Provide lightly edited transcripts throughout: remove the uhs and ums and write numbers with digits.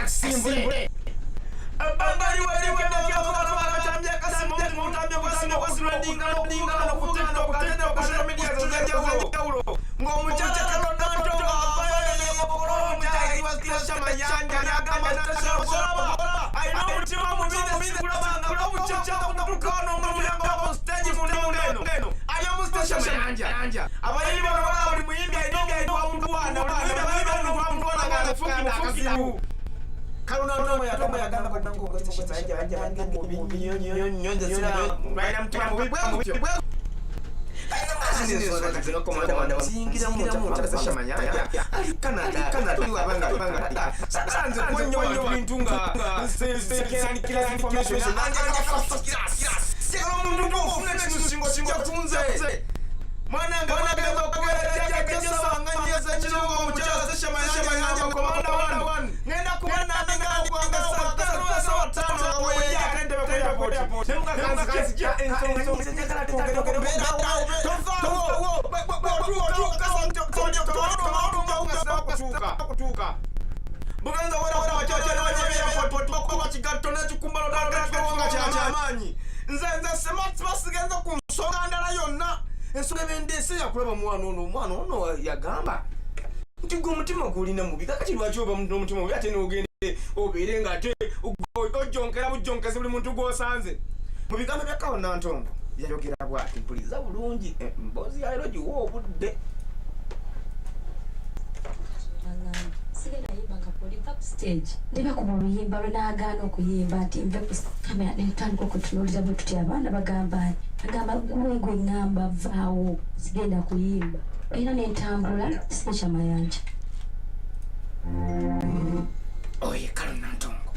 simple. Abangani wali wadakia kwa katambia kasimu mutambia kwa simu kwa simu dinga no kutendo katendo kwa social media za euro. Ngomu chacha Carol Nantongo abayo ni mokoro mchai wa Stecia Mayanja ya gamba Stecia Mayanja. Aina mtima mubinde sikula banga kwa chacha kutukano mlango wa stage muneno. Ayo Stecia Mayanja. Abayo ni mokoro ni muimbi aidia kwa Omwana. Ni kwa Omwana ngana fuki. Carol Nantongo ya gamba kwa nango kwa Stecia Mayanja nyonde sina baina mtima mubibwe. Singira mu Stecia Mayanja Canada ni wabanga sanze konyo bintunga sekeni kila information anja first class sero mundu ufune singo tunze mwana ngaba kwa jaja sanganya za chilongo mu Stecia Mayanja komanda 1 nenda kuona ninga kuanga sawa tano wewe yakende kwa semka kanzi kia enso sekala kutuka buganza wala wachache na wanyemea kwa chigato na chukumbalo da cha manyi nzenze smart basigenza kunsonga ndala yonna ensule bendese yakulaba mwana ono yagamba ntigo mutima kulina mubi kakati lwachoba mutima mubi ate n'ogende oberenga ate ojonkera bujonkezi buli muntu gwosanze mu bigambo bya Carol Nantongo yayogera bwati mpuliza bulungi Emboozi ya lero giwo obudde sigenda yimba kapolipa ku stage ndiba ku luyimba lwenagaana okuyimba ati nve ku kamera netandika okutunuulira bwe tutya abaana bagamba gwe ngamba vaawo sigenda kuyimba era netambula Stecia Mayanja oye Carol Nantongo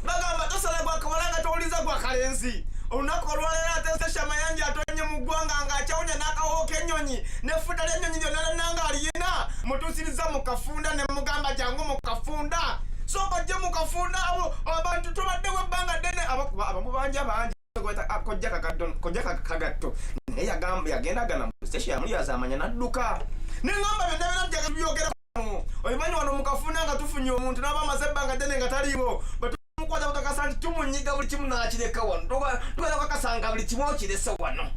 bagamba tosala gwa kabalanga toliza gwa kalenzi olunaku olwalera ate Stecia Mayanja atonye mu ggwanga ng'akyawunya n'akawo k'ennyonyi n'effuta ly'ennyonyi lyonna nanga aliyina mutuusiriza mu Kafunda ne mugamba jangu mu Kafunda sooka ojje mu Kafunda abo abantu tubaddewo ebbanga ddene abamu bangi kojja kagatto naye yagendagana mu Stecia yamulyaza amanya n'adduka neŋŋamba byonna byonna byogeramu oyimanyi wano mu Kafunda nga tufunye omuntu n'abamaze ebbanga ddene nga taliiwo mukwata kukakasa nti tumunyiga buli kimu n'akireka wano tukwata kukakasanga buli kimu okirese wano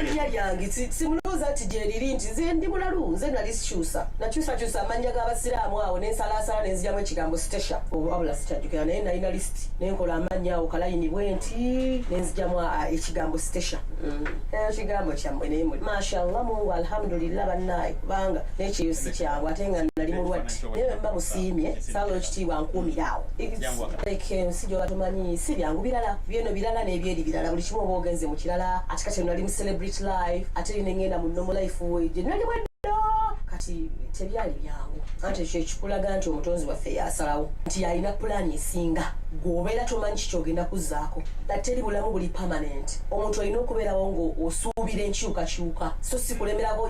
Lya lyange simulooza nti gyeriri nti nze ndi mulalu nze nali sikyusa nakyusakyusa amannya g'abasiraamu awo n'ensalaasala n'enziramu ekigambo Stecia wabula sikyajjukira naye nalina lisiti nenkola amannya awo kalayini bwe nti n'enziramu ekigambo Stecia ekigambo kyammwe naye muli mashallah Mungu alhamdulillah bannaayi kubanga n'ekyeyo si kyangu ate nga nali mulwadde naye bwe mba musiimye saala ekitiibwa nkuumira awo ensi gyoba tomanyi si byangu birala byeno birala n'ebyeri birala buli kimu oba ogenze mu kirala ate kati nali mu celebrity life ate nengenda mu normal life gye nali bweddo kati tebyali byangu anti ekyo ekikulaga nti omutonzi waffe yasalawo nti yalina pulaani esinga gwobeera tomanyi kikyogenda kuzzaako ate teri bulamu buli permanent omuntu olina okubeerawo ng'osuubira enkyukakyuka so si kulemerawo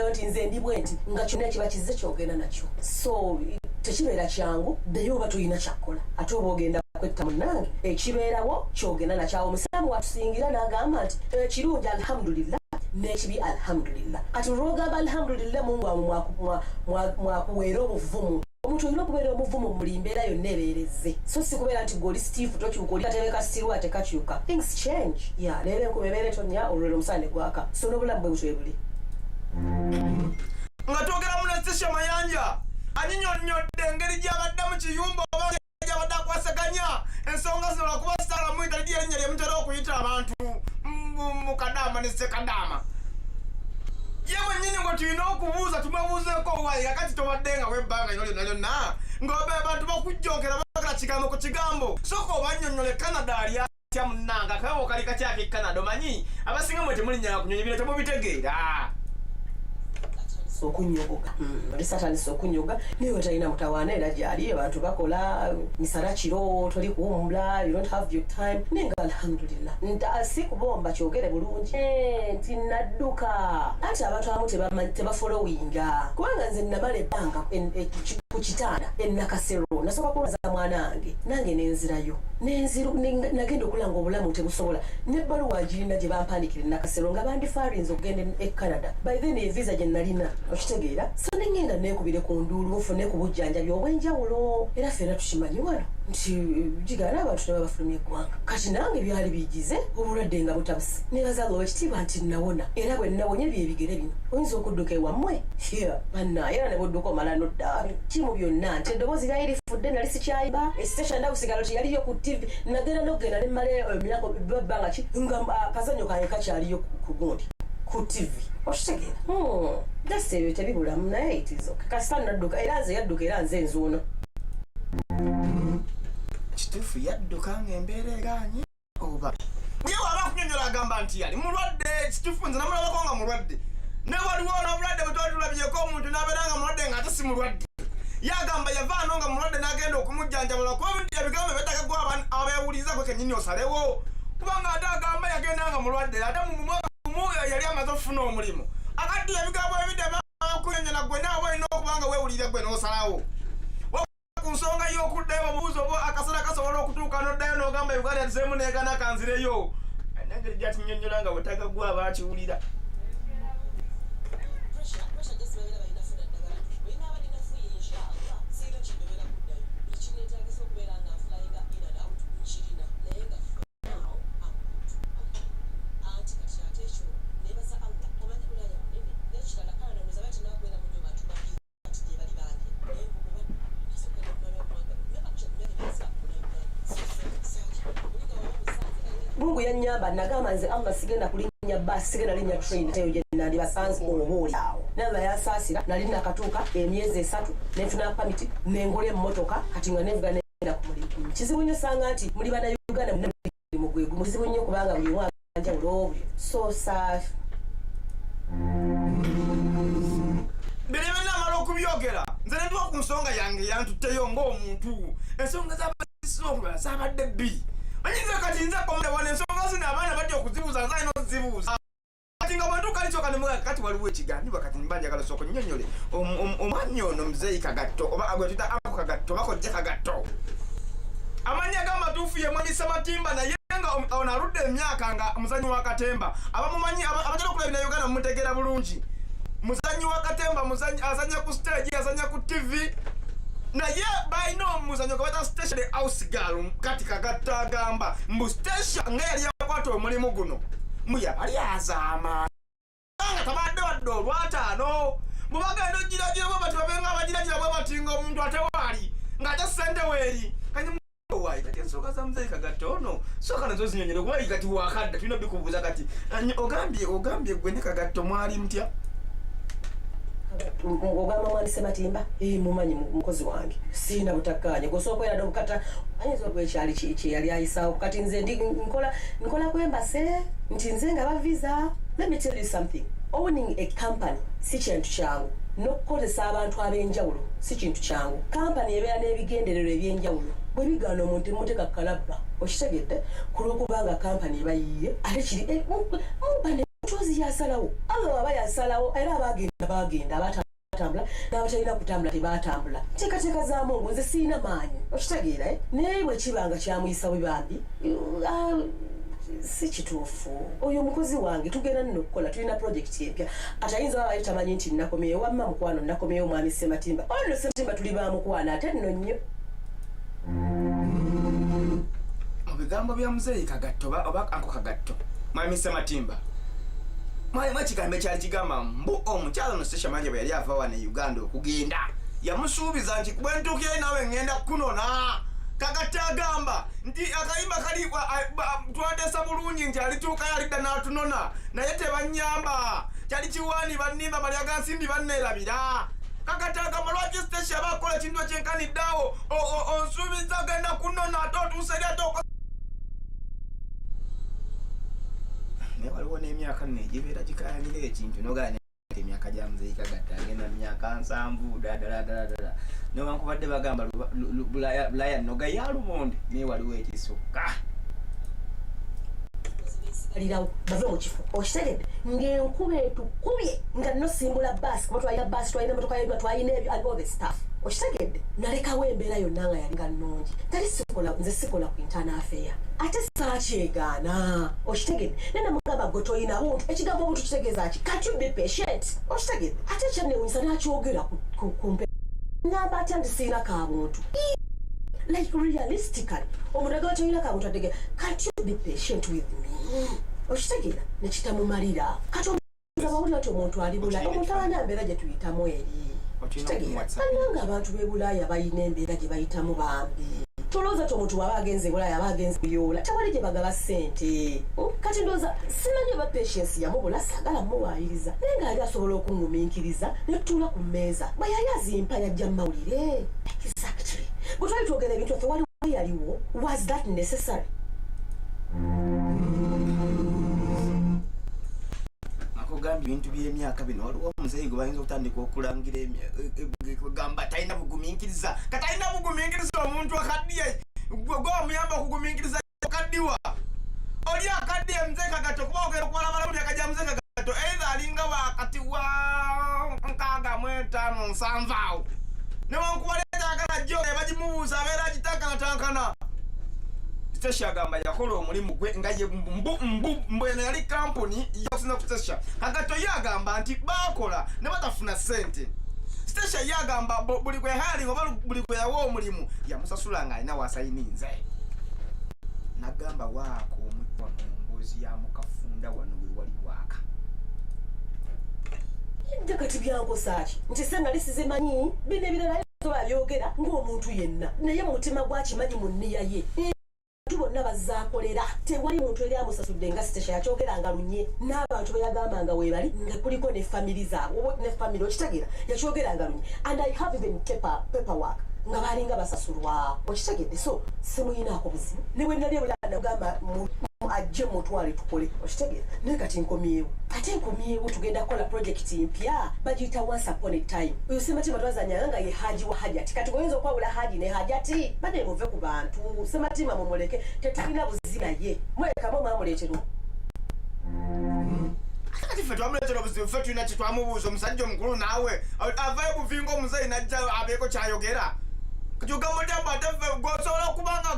nti nze ndi bwe nti nga kyonna kiba kizze kyogenda nakyo so tekibeera kyangu ddayo oba toyina kyakkola ate oba ogenda kwetta munnange ekibeerawo kyogenda nakyawo omusiraamu watusingira n'agamba nti ekirungi alhamdulillah n'ekibi alhamdulillah kati olwogamba alhamdulillah Mungu mwakuweera obuvumu omuntu olina okubeera omuvumu mu buli mbeera yonna ebeereze so si kubeera nti gweoli steve tokyuka oli katebe kasirwa tekakyuka things change leero enkuba ebeera etonya olwero omusana gwaka so n'obulamu bwe butwe buli nga twogera mu Stecia Mayanja anyinyonnyodde engeri gy'abadde mu kiyumba oba gy'abadde akwasaganya ensonga zino lwakuba sitaala muyita lidi erinnya lye mutera okuyita abantu mu Kadaama ne Ssekadaama ye mwennyini ngwe tulina okubuuza tumwebuuzeeko owaayi kakati tobadde nga webbanga lino lyonna lyonna ng'obe abantu bakujjonkera bagala kigambo ku kigambo sooka obannyonnyole Canada ali atya munnanga akababo kali kakyaki Canada omanyi abasinga mwe temulinnyaga kunyonya bino temubitegeera okunyogoga lisatandise okunyoga niwe talina mutawaana era gyali abantu bakola misala kiro toli kuwummula you don't have your time nenga alhamdulillah ntasi kubomba kyogere bulungi nti nadduka ate abantu abamu tebafollowinga kubanga nze namala ebbanga ku kitanda Nakasero nasoka kubaza mwana wange nange nenzirayo nagenda okulanga obulamu tebusobola nebbaluwa girina gye bampandikira Nakasero nga bandifaarinze okugenda e Canada by then evisa gye nalina okitegeera so nengenda nekubire ku nduulu nfune ku bujjanjabi obw'enjawulo era ffenna tukimanyi wano nti gigana abantu ne babafulumya eggwanga kati nange byali bigize obulwadde nga butabuse nebaza nga ekitiibwa nti nawona era bwe nawonye byebigere bino oyinza okudduka ewammwe bannaye era ne budduka omala nodda kimu byonna nti eddoboozi lyali lifudde nali sikyayiba esiteesha ndakusigalo teyaliyo ku tv nagenda nogenda nemmala emyaka bbanga ki nga kazanyo kange kakyaliyo ku gundi ku tv okitegeera just ebyo tebibulamu naye itizo kasita nadduka era nze yadduka era nze nzuuno kituufu yadduka ng'embeera eganye oba ye waba kunyonyola agamba nti yali mulwadde kituufu nze namulabako nga mulwadde ne waliwo n'obulwadde bwe tuba tulabyeko omuntu n'abeera nga mulwadde ng'ate si mulwadde yagamba yavaano nga mulwadde n'agenda okumujjanjabula kuba ebigambo byetagagwa abeewulirizako kennyini osalewo kubanga ate agamba yagenda nga mulwadde ate mu mwaka gumu yali amaze okufuna omulimu akati ebigambo ebidde bakunyonyola gwe naawe olina okubanga weewulire gwe n'osalawo ku nsonga y'okuddayo obubuuzi oba akaseera kasobola okutuuka n'oddayo n'ogamba Uganda yatuseemu n'egana kanzireyo nengeri gyatinyonnyola nga bwetagagwa abakiwulira Mungu yannyamba nagamba nze Allah sigenda kulinnya basi sigenda linnya train teyo gye nandi basanze obuuli awo namba yasaasira nali nakatuuka emyezi 3 nefuna pamiti nengola emmotoka kati nga nevuga nenda ku mulimu kizibu nnyo sanga nti muli bana Uganda mu gwegu muzibu nnyo kubanga buli mwana njawulo so sad birebe namala okubyogera nze ne ndiwa ku nsonga yange yantutteyo ng'omuntu ensonga z'abasisobola zabadde bbiri anyinza kati nza komle wane nsonga zino abaana bajja okuzibuuza nze alina ozibuuza kati nga bwantu kalikyokka ne muga kati waliwo ekigambibwa kati mbanjagala sooka nnyonnyole omwami ono muzeeyi Kagatto oba gwe tuyita Ako Kagatto oba kojja Kagatto amanya g'amatuufu ye mwami Sematimba naye nga ono aludde emyaka nga muzannyi wa katemba abamumanyi abatera okulaba bina Uganda mumutegeera bulungi muzannyi wa katemba azanya ku stage azanya ku tv naye balina omuzannyo gwe bata Stecia the house girl kati Kagatto agamba mbu Stecia nga yali yakwata omulimu guno muyabali azaama nga tabadde wadde olwataano mubagenda ogiragira bwe bati babenga abagiragira bwe bati nga omuntu ate waali ng'ate ssente weeri kanyimuwayi kati ensonga za muzeeyi Kagatto ono sooka nazo zinyonyere kuba kati wakadda tulina bikubuuza kati ogambye gwe ne Kagatto mwali mutya ogamba mwani Sematimba mumanyi mukozi wange sina butakkaanya gosooka era dokata ayinza okwekyali kiki yali ayisaawo kati nze nkola kwembase nti nze nga bavisa. Let me tell you something, owning a company si kintu kyangu n'okukozesa abantu ab'enjawulo si kintu kyangu. Kampani ebeera n'ebigendererwa eby'enjawulo bwe bigaana omuntu emmotoka kalabba okitegedde kulw'okubanga kampani ebayiye ate kiri mubane mutozi yasalawo abo aba yasalawo era bagenda abatambula n'abatalina kutambula tebatambula nteekateeka za Mungu nze siina maanyi okitegeera naye bwe kibanga kyamuyisa bwe bambi si kituufu. Oyo omukozi wange tugenda nno okukola tulina projekiti empya ate ayinza baba tamanyi nti nakomyeyo wamma mukwano nakomyeyo omwami Sematimba ono Sematimba tuli bamukwana ate nno nnyo mu bigambo bya muzeeyi Kagatto oba Ako Kagatto mwami Sematimba mwakigambo ekyali kigamba mbu omukyalo ono Stecia Mayanja bwe yali ava wane Uganda okugenda yamusuubiza nti bwe ntuukire nawe ngenda kunona. Kagatto agamba nti akayimba kali twateesa bulungi nti alituuka yalidda n'atunona naye tebanyamba kyali kiwaani bannimba malya ga nsimbi banneerabira. Kagatto agamba lwaki Stecia aba akola ekintu ekyenkaniddeawo onsuubiza agenda kunona ate otuuse eri ate naye waliwo n'emyaka nno egibeera gikayanira ekintu nogaana emyaka gya muzeeyi Kagatto agenda mu myaka 7 ddala newankubadde bagamba bulaya noga ya lumonde naye waliwo ekisukka alirawo bave mu kifo okitegedde ng'enkuba etukubye nga nno simbula baasi kuba twalina baasi twalina motoka yedwa twalina all the stuff Oshitegedde nalekawo embeera yonna nga yali nga nnungi tali nze sikola ku internal affair ate saakyegaana oshitegedde nenamugamba gwe toyina buntu ekigambo obuntu kitegeeza ki can't you be patient oshitegedde ate kyannewunyisa n'akyogera kumpe ngamba atya ndi siina ka buntu like realistically omuntu agaba toyina ka buntu ategeera can't you be patient with me oshitegera nekitamumalira kati bawulira nti omuntu ali bulayi omuntu abana mbeera gye tuyitamu eri Ananga abantu b'e Bulaaya balina embeera gye bayitamu bambi. Tolooza ti omuntu waba agenze Bulaaya aba agenze kuyoola tewali gye bagaba ssente. Kati ndowooza simanyi oba patience yamubula saagala muwaayiriza naye ng'ali asobola okungumiikiriza ne tutuula ku mmeeza bwe yali azimpa yajja mu mawulire. Exactly. Bwe twali twogera ebintu ffe waliwo yaliwo was that necessary? Gamba ibintu by'emyaka bino waliwo omuzeeyi gwe bayinza okutandika okulangira gamba talina bugumiikiriza katalina bugumiikiriza omuntu akaddiye gwe omuyamba okugumiikiriza akaddiwa oli akaddiye muzee Kagato kuba ogenda okwalabala mu myaka gya muzee Kagato either alinga wakati wa 65-70 awo newankubaleeta agala jjo bagimubuuza abeera agitankana Stecia agamba yakola omulimu gwe nga ye mbwena yali kampuni yakusina ku Stecia Kagato yagamba nti bakola ne batafuna ssente Stecia yagamba buli gwe hali oba buli gwe yawa omulimu yamusasula nga alina wasayininze nagamba waako omukwa mu Emboozi ya mu Kafunda wano we wali waaka Nja kati byankosa ki nti se nali sizimanyi bino ebirala toba byogera ng'omuntu yenna naye mutima gwakimanyi mu nniya ye bonna bazaakolera tewali muntu eri amusasudde nga Stecia yakyogeranga lunye n'abantu beyagambanga weebali nga kuliko ne family zaabwe ne family okitegeera yakyogeranga lunye and I have even paperwork nga balinga basasulwa okitegedde so simuyinaako buzibu ne bwe nali ebulagamba ajje mutwale tukole okitegeera naye kati nkomyewo ate nkomyewo tugenda kukola project mpya bagiyita once upon a time oyo Sematima twazanyanga nga ye Haji wa Hajati kati oyinza okwawula Haji ne Hajati badde muve ku bantu Sematima mumuleke tetulina buzina ye mwekamu mwamuleetera kati ffe twamuleetera obuzibu ffe tulina kye twamubuuza omusajja omukulu naawe avayo kuvinga omuzeeyi najja abeeko kyayogera Kujugamo ate ffe gwosobola okubanga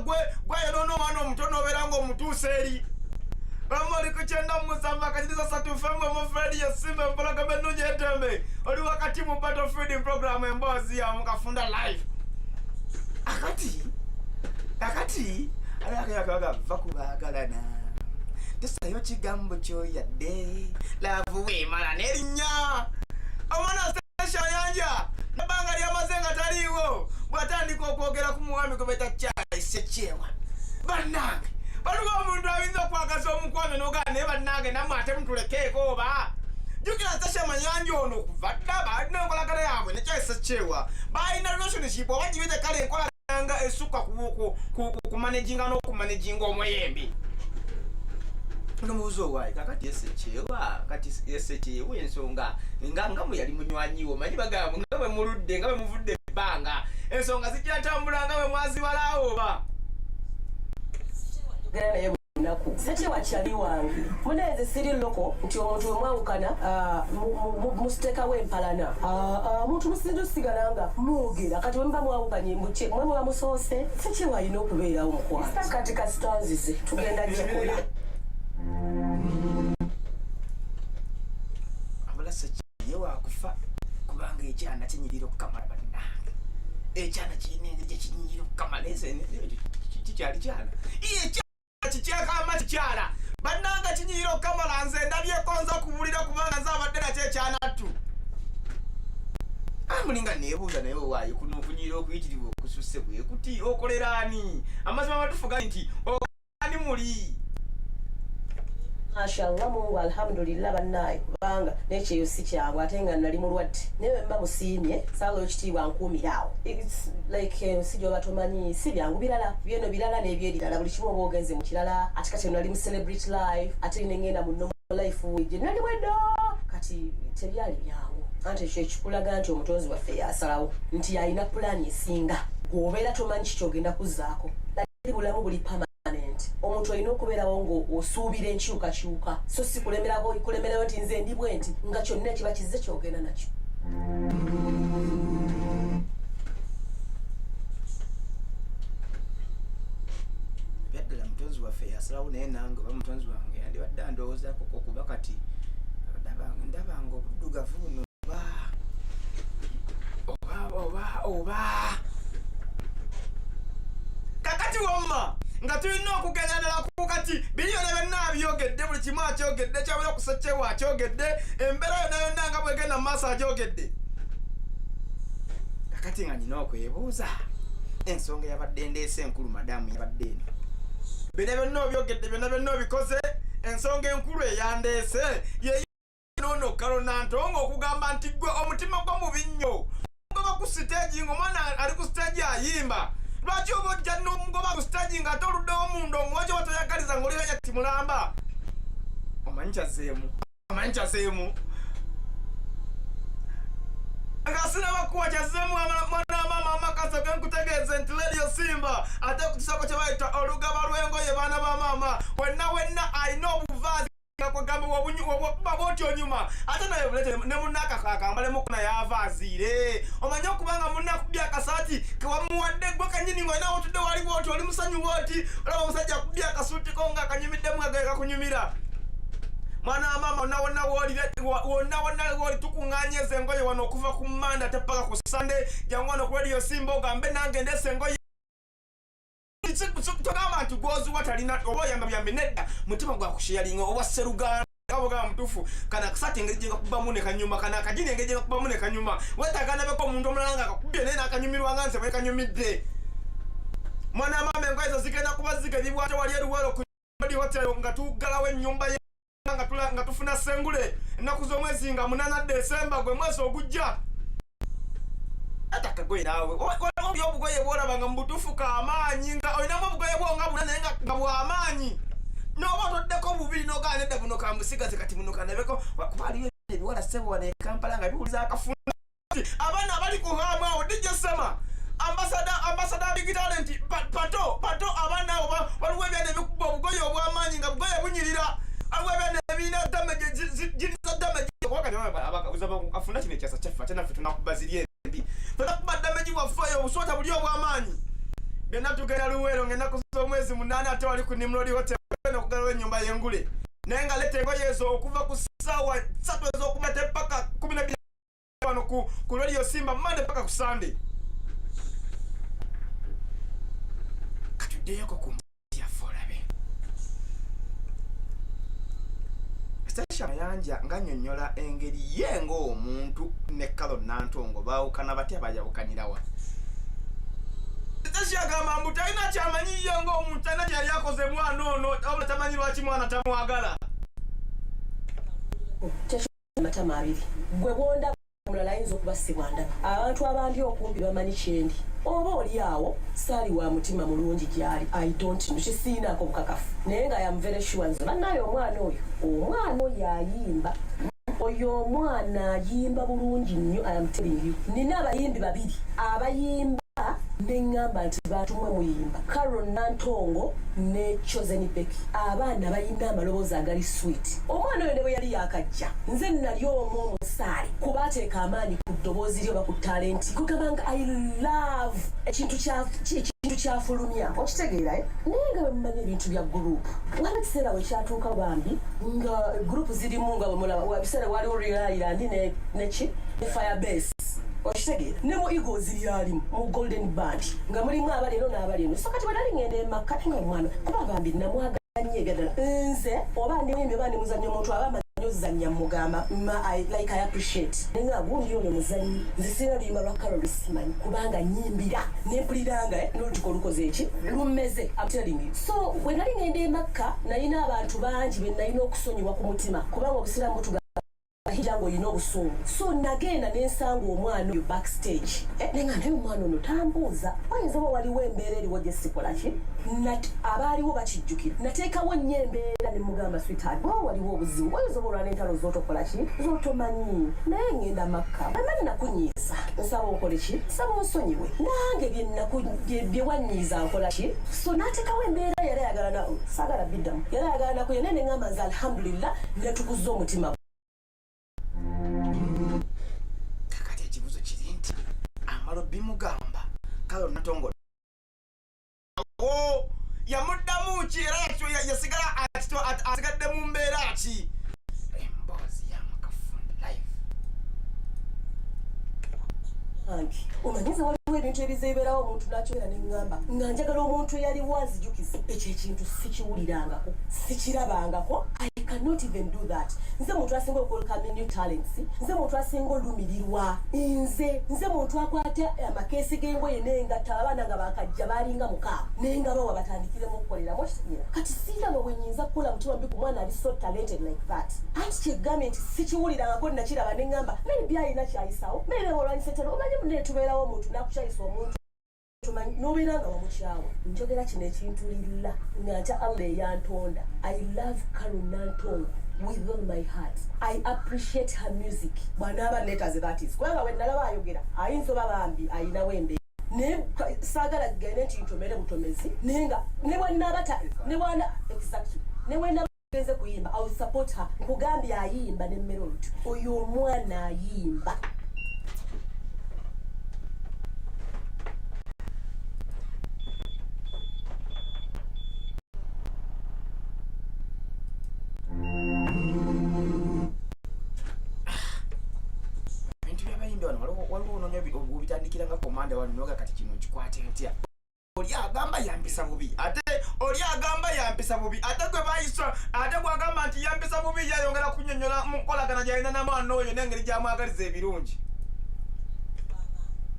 gwayonoona omwana omuto n'obeera ng'omutuusa eri bamuli ku 97 akatiriza 3 femme mu Fred yesimba mpologamo ennungi etembe oli wakati mu battlefield program Emboozi ya mu Kafunda live akati alakayakaga va kubaagalana tesayo kigambo kyoyadde laavu weemala n'erinnya omwana Stecia Mayanja nabanga lyamaze nga taliiwo bw'atandika okwogera ku muwami gwe beta Sekyewa bannange waliwo omuntu ayinza okwagaza omukwano n'ogaa naye bannange nammwe ate mutulekeeko oba jjukira Stecia Mayanja ono kuva dda balina enkolagana yaabwe ne Sekyewa balina relationship oba gibite kale enkolagana esukka kumanaginga n'okumanaginga omuyembe Nomubuuza owaayi kakati Sekyewa kati Sekyewa ensonga nga mwe yali munywanyiwo omanyi bagamba nga bwe muludde nga bwe muvudde ebbanga ensonga zikyatambula nga bwe mwazibalaawo oba Sekyewa kyali wange muneeze siri loko nti omuntu we mwawukana musitekawo empalana omuntu musindosigalanga mwogera kati we muba mwawukanye mwe muba musoose Sekyewa alina okubeerawo mukwano kati kasitanzize tugenda gyekola abula Sekyewa akufa kubanga ekyana kinyirira okukamala bannange ekyana kirina engeri kinyirira okukamala kikyali kyana kikyakama kikyala bannanga kinyirira okukamala nze ndabyekonza okubulira kubanga nze abadde nakyo ekyanattu mulinga neebuuza naye owaaye kuno okunyirira okuyitirivu okususse bwekuti okolera ani amazima amatufuga nti ani muli Mashallah Mungu alhamdulillah bannaye kubanga nekyeyo si kyangu ate nga nali mulwadde naye mba musiimye saala ekitiibwa nkuumirawo it's like si gyoba tomanyi si byangu birala byeno birala n'ebyerirala buli kimu oba ogenze mu kirala ate kati nali mu celebrity life ate nengenda mu normal life gye nali mwedda kati tebyali byangu anti ekyo ekikulaga nti omutonzi waffe yasalawo nti yalina pulaani esinga gwobeera tomanyi kikyogenda kuzzaako lali bulamu buli omuntu olina okubeerawo ng'osuubira enkyukakyuka so si kulemerawo nti nze ndi bwe nti nga kyonna ekiba kizze kyogenda nakyo nange bamutonzi wange yandibadde andowoozaako kuba kati ndaba nga obuddugavu buno oba kakati wamma nga tulina okugenda ddala ku kati bilioni byonna abyogedde buli kimu akyogedde kyabula okusekyewa akyogedde embeera yonna yonna nga bwegenda mu maaso agyogedde kakati nga nina okwebuuza ensonga yabadde ndeese enkulu madamu yabadde eno bino byonna obyogedde byonna byonna obikoze ensonga enkulu eyandeese yeyono Carol Nantongo okugamba nti gwe omutima gwo mubi nnyo ngoba ku siteegi ng'omwana ali ku siteegi ayimba lwaki oba ojja n'omugoba ku siteegi ng'ate oluddewo munda omuwaji oba toyagaliza ng'oliranya ti mulamba omanyi kyazeemu akasina bakuwa kyazeemu mwana maama amakaso genkutegeeze nti Radio Simba ate ku kisoko kye bayita olugaba lw'engoye baana ba maama wenna alina obuvaazi kwegamba bw'okuba bw'oti onyuma ate naye bulete ne munnaka akambalemu kuna yavaaziire omanye okubanga munnakubye akasaati kewamuwadde gwe kanyini ng'olina otudde waliwo oti oli musanyuwa oti olaba omusajja akubye akasuutiko nga akanyumiddemu nga ge kakunyumira mwana wa maama wonna woli tukuŋŋaanyeeza engoye wano okuva ku Manda ate paka ku Sande jangu wano ku Radio Simba ogambe nange ndeese engoye togamba nti gwozuwa talina oba oyamba byambi nedda mutima gwakusheyalinga oba seruganda abogaba mutuufu kana akasati engeri gye gakubamu ne kanyuma kana akagini engeri gye gakubamu ne kanyuma wetaaganabeko omuntu omulala nga akakubye naye n'akanyumirwanga nse bwe kanyumidde mwana wa maama engoye ezo zigenda kuba zigabibwa ate wali eruwero ku hotelo nga tuggalawo ennyumba ye nga tufuna sengule ennaku z'omwezi nga 8 Desemba gwe mwezi ogujja atakagoye naawe oli obugoye bwolaba nga mubutuufu k'amaanyi nga olinamu obugoye bwo nga buna naye nga bw'amaanyi n'oba otoddeko bubiri n'ogaa nedda buno kambusigaze kati buno kanabeko kuba aliyo ebiwala ssebo wano e Kampala nga biwuliza akafunda abaana abali ku haamu awo dijja sema ambasada big talent pato abaana abo waliwo ebyana ebikuba obugoye obw'amaanyi nga bugoye bunyirira aliwo ebyana ebirina damage giriza damage wakati Kafunda kino ekyasa kyaffe ate naffe tunakuba ziri embi tunakuba damage waffe obuswata buli obw'amaanyi byonna tugenda Luweero ng'ennaku z'omwezi 8 ate wali ku Nimrod Hotel okugalawo ennyumba y'engule naye nga leta engoye ezo okuva ku ssaawa 3 ez'okubata paka 12 wano ku Radio Simba Mande paka ku Sande katuddeyoko ku yaffe olabe Stecia Mayanja ng'annyonnyola engeri ye ng'omuntu ne Carol Nantongo baawukana batya bajawukanirawa Stecia agamba mbu talina kyamanyi ye ng'omuntu talina kyeyali akoze mwana ono wabula tamanyi lwaki mwana tamwagala matama abiri gwe bwonda mulala ayinza okuba sibwandaba abantu abandi okumpi bamanyi kyendi oba oli awo saali wa mutima mulungi gyali I don't know kisiinaako bukakafu naye nga am very sure nze bannaye omwana oyo ayimba oyo omwana ayimba bulungi nnyo I am telling you nina abayimbi babiri abayimba neŋŋamba nti batumwe muyimba Carol Nantongo ne Chosen Becky abaana bayimba amaloboozi agali sweet omwana oyo ne bwe yali yakajja nze nali omwo omusaale kuba ateeka amaanyi ku ddoboozi lyo oba ku talenti kugamba nga I love ekintu kyafulumya okitegeera naye nga bwe mumanyi ebintu bya gurupu waba ekiseera we kyatuuka bambi nga gurupu zirimu nga bwe mulaba wabiseera waliwo Real Island neki ne Firebase okitegeera ne mu Eagles lyalimu mu Golden Band nga mulimu abali eno n'abali eno so kati bwe nali ngenda emakka nga omwana kuba bambi namwaganye ebyaddala nze oba ndimuyimbi oba ndi muzannyi omuntu aba amanyi ozannya mugamba like I appreciate naye nga gundi oyo muzannyi nze sirina luyimba lwa Carol simanyi kubanga nyimbira nempuliranga n'olutuko olukoze eki lummeze I'm telling you so bwe nali ngenda emakka nalina abantu bangi be nalina okusonyiwa ku mutima kubanga obusiraamu butuga hijango yino obusungu so nagenda nensanga omwana oyo backstage nenga naye omwana ono tambuuza oyinza oba waliwo embeera eriwo gye sikola ki abaaliwo bakijjukira nateekawo nnyo embeera ne mugamba sweetheart oba waliwo obuzibu oyinza oba olwana entalo z'otokola ki z'otomanyi naye ngenda makka amanyi nakunyiiza nsaba okole ki nsaba onsonyiwe nange bye wanyiiza nkola ki so nateekawo embeera yali ayagala saagala biddamu yali ayagala nakuye naye neŋŋamba nze alhamdulillah netukuza omutima bimugamba Carol Nantongo yamuddamu ki era yasigala asigadde mu mbeera ki emboozi ya Kafunda live anti omanyiza waliwo ebintu ebizeeberawo omuntu nakyera neŋŋamba nga njagala omuntu eyali wanzijukiza ekyo ekintu sikiwulirangako sikirabangako I cannot even do that. Nze muntu asinga okwoleka new talents, nze muntu asinga olumirirwa, nze muntu akwata amakeesi g'engoye n'engatta abaana nga bakajja balinga mukaaga nenga bawa batandikiremu okukolera mukitegeera kati siiraba bwe nnyinza kukola mutima mbi ku mwana ali so talented like that anti kyegambye nti sikiwulirangako nakiraba neŋŋamba maybe ayina kyayisawo maybe olwanyisentero omanyi muneetubeerawo omuntu nakukyayisa omuntu nobeera nga wamukyawa njogera kino ekintu lilla ng'atya Allah eyantonda. I love Carol Nantongo with all my heart. I appreciate her music. Bw'anaaba letters that is kubanga bwe nalaba ayogera ayinza oba bambi ayinawo embeera naye saagala gende nti ntomere butomezi nenga ne bwanaabata ne bwana exactly ne bwanaaba genze kuyimba I will support her nkugambye ayimba ne melody oyo omwana ayimba. Bitandikira nga komanda wano noga kati kino kikwate ntya oli agamba yampisa bubi ate oli agamba yampisa bubi ate gwe bayisa ate gwagamba nti yampisa bubi yayongera kunyonyola mukolagana gyalina n'amwana oyo n'engeri gyamwagaliza ebirungi.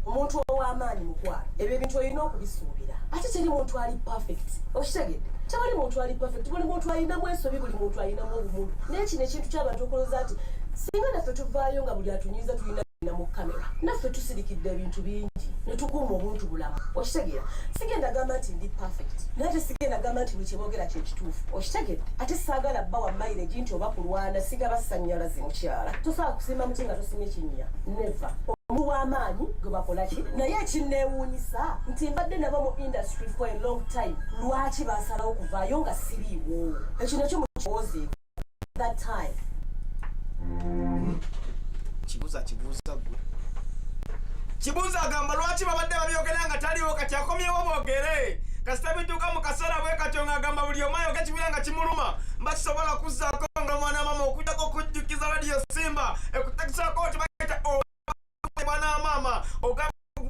Omuntu ow'amaanyi mukwano ebyo ebintu olina okubisuubira ate teri muntu ali perfect okitegedde tewali muntu ali perfect buli muntu alinamu ensobi buli muntu alinamu obumuntu naye kino ekintu ky'abantu okoloza nti singa naffe tuvaayo nga buli atunyiza tulina mu kamera naffe tusirikidde ebintu bingi ne tukuuma obuntu bulamu okitegeera sigenda gamba nti ndi perfect naye ate sigenda gamba nti buli kyeboogera kyekituufu okitegedde ate saagala bba wa mayireji nti oba kulwana siga basannyalazi mukyala tosobola kusimba muti nga tosimye kinnya neva omuntu w'amaanyi gwe bakolaki naye ekinneewuunyisa nti mbadde nabo mu industry for a long time lwaki basalawo okuvaayo nga siriiwo ekyo nakyo mukirowoozeeko that time. Kibuuza agamba lwaki babadde babyogera nga taliwo kati akomyewo boogere kasita bituuka mu kaseera bwe katyo ng'agamba buli omu ayoge kibira nga kimuluma mba kisobola kuzzaako nga mwana mama okujjako okujjukiza radiyo Simba ekutekisaako oti bageta mwana mama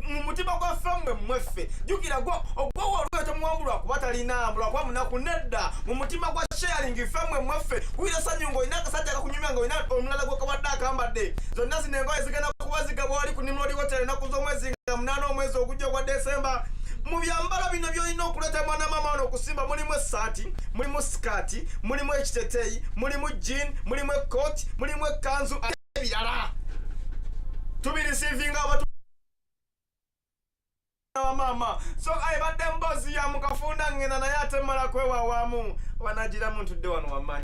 mu mutima gwaffe mweffe jjukira ogwowo olweyo temuwambulwa kuba talina lwakuba munaku nedda mu mutima gwa sharing ffe mweffe kuwira sanyu ng'olina akasajja akakunyumya ng'olina omulala gw'okabadde akambadde zonna zino engoye zigenda kuba zigabwa wali ku Nimrod Hotel ennaku z'omwezi nga 8 omwezi ogujja ogwa Desemba. Mu byambalo bino byolina okuleeta mwana mama wano okusimba mulimu essaati mulimu sikaati mulimu ekiteteeyi mulimu jean mulimu ekooti mulimu ekkanzu ebirala tubirisiivinga abatu mama so ayibadde emboozi ya Kafunda ngenda naye ate mmala kwewawaamu wanagiramu ntudde wano wamanyi